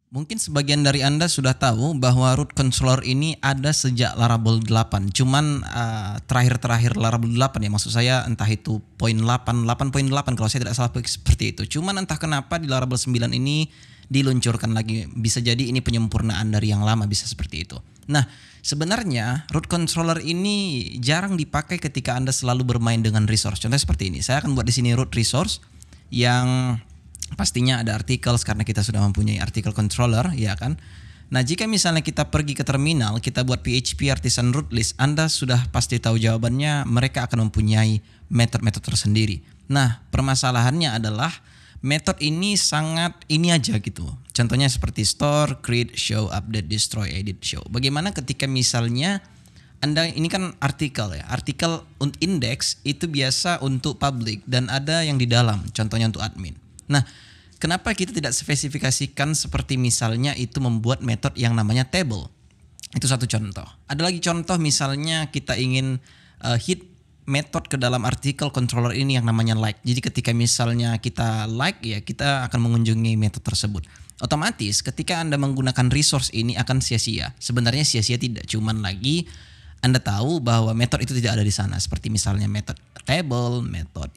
Mungkin sebagian dari Anda sudah tahu bahwa root controller ini ada sejak Laravel 8. Cuman terakhir-terakhir Laravel 8 ya, maksud saya entah itu poin 8, 8.8 kalau saya tidak salah seperti itu. Cuman entah kenapa di Laravel 9 ini diluncurkan lagi. Bisa jadi ini penyempurnaan dari yang lama, bisa seperti itu. Nah, sebenarnya root controller ini jarang dipakai ketika Anda selalu bermain dengan resource. Contohnya seperti ini. Saya akan buat di sini root resource yang pastinya ada articles karena kita sudah mempunyai article controller, ya kan? Nah, jika misalnya kita pergi ke terminal, kita buat PHP artisan root list, Anda sudah pasti tahu jawabannya, mereka akan mempunyai metode-metode tersendiri. Nah, permasalahannya adalah metode ini sangat ini aja gitu. Contohnya seperti store, create, show, update, destroy, edit, show. Bagaimana ketika misalnya Anda ini kan artikel ya, artikel index itu biasa untuk public dan ada yang di dalam, contohnya untuk admin. Nah, kenapa kita tidak spesifikasikan seperti misalnya itu membuat metode yang namanya table? Itu satu contoh. Ada lagi contoh misalnya kita ingin hit metode ke dalam artikel controller ini yang namanya like. Jadi ketika misalnya kita like ya kita akan mengunjungi metode tersebut. Otomatis ketika Anda menggunakan resource ini akan sia-sia. Sebenarnya sia-sia tidak, cuman lagi Anda tahu bahwa metode itu tidak ada di sana. Seperti misalnya metode table, metode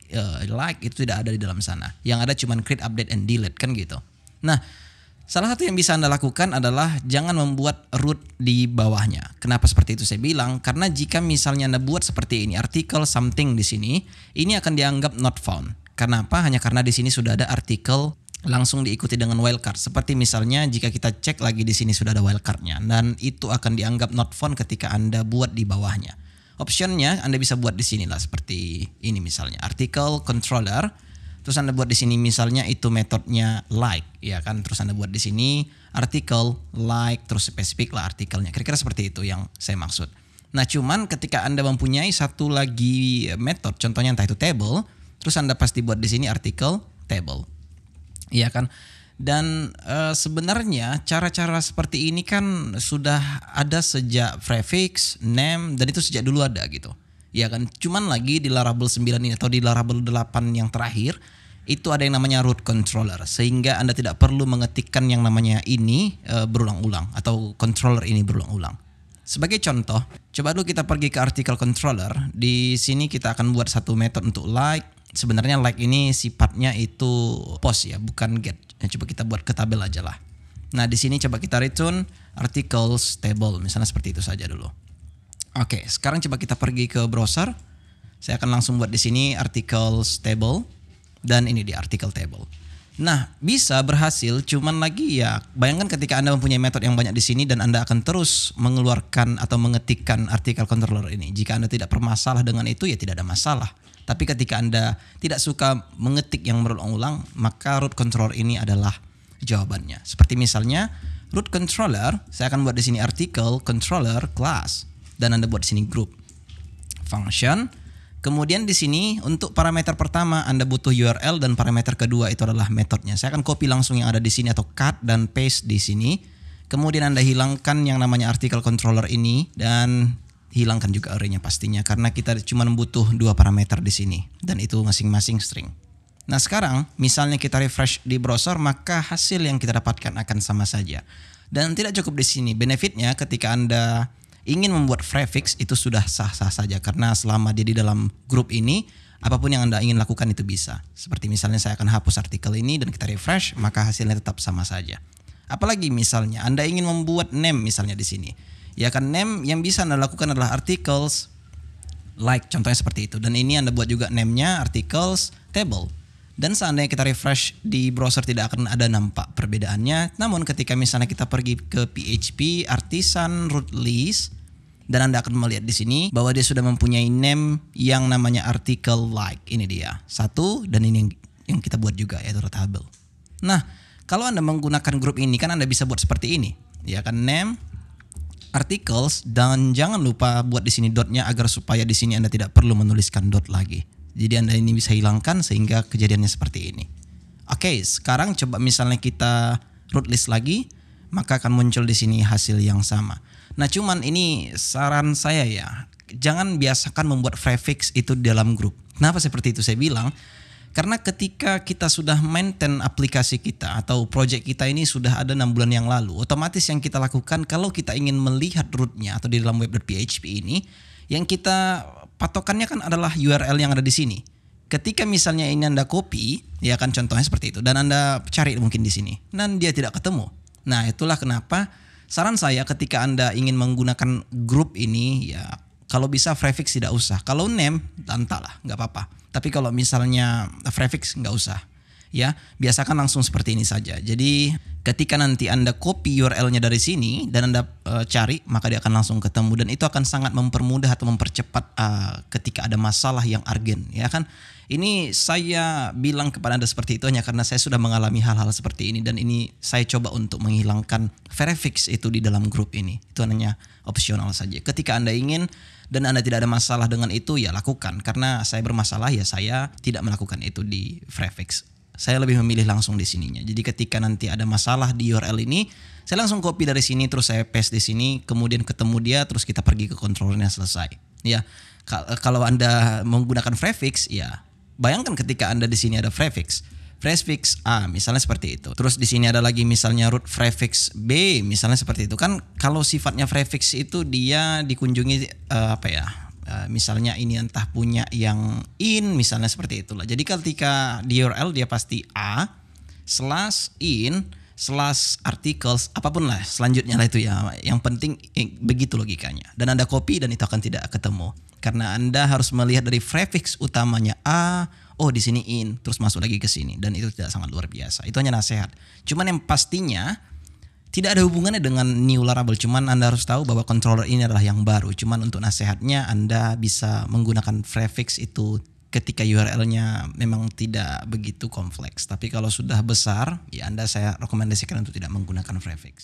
like itu tidak ada di dalam sana. Yang ada cuma create, update, and delete kan gitu. Nah, salah satu yang bisa Anda lakukan adalah jangan membuat root di bawahnya. Kenapa seperti itu saya bilang? Karena jika misalnya Anda buat seperti ini, artikel something di sini, ini akan dianggap not found. Kenapa? Hanya karena di sini sudah ada artikel langsung diikuti dengan wildcard. Seperti misalnya jika kita cek lagi di sini sudah ada wildcardnya dan itu akan dianggap not found ketika Anda buat di bawahnya. Optionnya Anda bisa buat di sini lah seperti ini misalnya article controller. Terus Anda buat di sini misalnya itu metodenya like ya kan. Terus Anda buat di sini article like terus spesifik lah artikelnya. Kira-kira seperti itu yang saya maksud. Nah, cuman ketika Anda mempunyai satu lagi metode contohnya entah itu table, terus Anda pasti buat di sini article table. Iya kan? Dan sebenarnya cara-cara seperti ini kan sudah ada sejak prefix, name dan itu sejak dulu ada gitu. Ya kan? Cuman lagi di Laravel 9 ini atau di Laravel 8 yang terakhir itu ada yang namanya root controller sehingga Anda tidak perlu mengetikkan yang namanya ini berulang-ulang atau controller ini berulang-ulang. Sebagai contoh, coba dulu kita pergi ke article controller. Di sini kita akan buat satu metode untuk like. Sebenarnya like ini sifatnya itu post ya, bukan get. Nah, coba kita buat ke tabel aja lah. Nah, di sini coba kita return articles table, misalnya seperti itu saja dulu. Oke, sekarang coba kita pergi ke browser. Saya akan langsung buat di sini articles table dan ini di article table. Nah, bisa berhasil, cuman lagi ya bayangkan ketika Anda mempunyai metode yang banyak di sini dan Anda akan terus mengeluarkan atau mengetikkan article controller ini. Jika Anda tidak bermasalah dengan itu ya tidak ada masalah. Tapi ketika Anda tidak suka mengetik yang berulang-ulang, maka root controller ini adalah jawabannya. Seperti misalnya root controller, saya akan buat di sini article controller class dan Anda buat di sini group function. Kemudian di sini untuk parameter pertama Anda butuh URL dan parameter kedua itu adalah metodenya. Saya akan copy langsung yang ada di sini atau cut dan paste di sini. Kemudian Anda hilangkan yang namanya article controller ini dan hilangkan juga array-nya pastinya karena kita cuma butuh dua parameter di sini dan itu masing-masing string. Nah, sekarang misalnya kita refresh di browser maka hasil yang kita dapatkan akan sama saja. Dan tidak cukup di sini. Benefitnya ketika Anda ingin membuat prefix itu sudah sah-sah saja karena selama dia di dalam grup ini apapun yang Anda ingin lakukan itu bisa. Seperti misalnya saya akan hapus artikel ini dan kita refresh maka hasilnya tetap sama saja. Apalagi misalnya Anda ingin membuat name misalnya di sini. Ya kan name yang bisa Anda lakukan adalah articles like contohnya seperti itu dan ini Anda buat juga name-nya articles table dan seandainya kita refresh di browser tidak akan ada nampak perbedaannya. Namun ketika misalnya kita pergi ke PHP artisan root list dan Anda akan melihat di sini bahwa dia sudah mempunyai name yang namanya article like. Ini dia satu dan ini yang kita buat juga yaitu table. Nah, kalau Anda menggunakan grup ini kan Anda bisa buat seperti ini ya kan name articles dan jangan lupa buat di sini dotnya agar supaya di sini Anda tidak perlu menuliskan dot lagi. Jadi Anda ini bisa hilangkan sehingga kejadiannya seperti ini. Oke, sekarang coba misalnya kita root list lagi, maka akan muncul di sini hasil yang sama. Nah, cuman ini saran saya ya, jangan biasakan membuat prefix itu dalam grup. Kenapa seperti itu saya bilang? Karena ketika kita sudah maintain aplikasi kita atau project kita ini sudah ada 6 bulan yang lalu, otomatis yang kita lakukan kalau kita ingin melihat rootnya atau di dalam web.php ini, yang kita patokannya kan adalah URL yang ada di sini. Ketika misalnya ini Anda copy, ya kan contohnya seperti itu, dan Anda cari mungkin di sini, dan dia tidak ketemu. Nah, itulah kenapa saran saya ketika Anda ingin menggunakan grup ini, ya kalau bisa prefix tidak usah. Kalau name, entahlah, nggak apa-apa. Tapi kalau misalnya prefix nggak usah. Ya, biasakan langsung seperti ini saja. Jadi ketika nanti Anda copy URL-nya dari sini dan Anda cari, maka dia akan langsung ketemu, dan itu akan sangat mempermudah atau mempercepat ketika ada masalah yang urgent, ya kan? Ini saya bilang kepada Anda seperti itu hanya karena saya sudah mengalami hal-hal seperti ini, dan ini saya coba untuk menghilangkan prefix itu di dalam grup ini. Itu hanya opsional saja. Ketika Anda ingin dan Anda tidak ada masalah dengan itu, ya lakukan. Karena saya bermasalah, ya saya tidak melakukan itu di prefix. Saya lebih memilih langsung di sininya. Jadi ketika nanti ada masalah di URL ini, saya langsung copy dari sini, terus saya paste di sini, kemudian ketemu dia, terus kita pergi ke controllernya, selesai. Ya, kalau Anda menggunakan prefix, ya bayangkan ketika Anda di sini ada prefix A, misalnya seperti itu. Terus di sini ada lagi misalnya root prefix B, misalnya seperti itu. Kan kalau sifatnya prefix itu dia dikunjungi misalnya ini entah punya yang in, misalnya seperti itulah. Jadi ketika di URL dia pasti A /in /articles, apapun lah selanjutnya lah itu ya. Yang penting begitu logikanya. Dan Anda copy dan itu akan tidak ketemu. Karena Anda harus melihat dari prefix utamanya A, oh di sini in, terus masuk lagi ke sini, dan itu tidak sangat luar biasa. Itu hanya nasihat. Cuman yang pastinya tidak ada hubungannya dengan new Laravel. Cuman Anda harus tahu bahwa controller ini adalah yang baru. Cuman untuk nasihatnya Anda bisa menggunakan prefix itu ketika URL-nya memang tidak begitu kompleks. Tapi kalau sudah besar, ya saya rekomendasikan untuk tidak menggunakan prefix.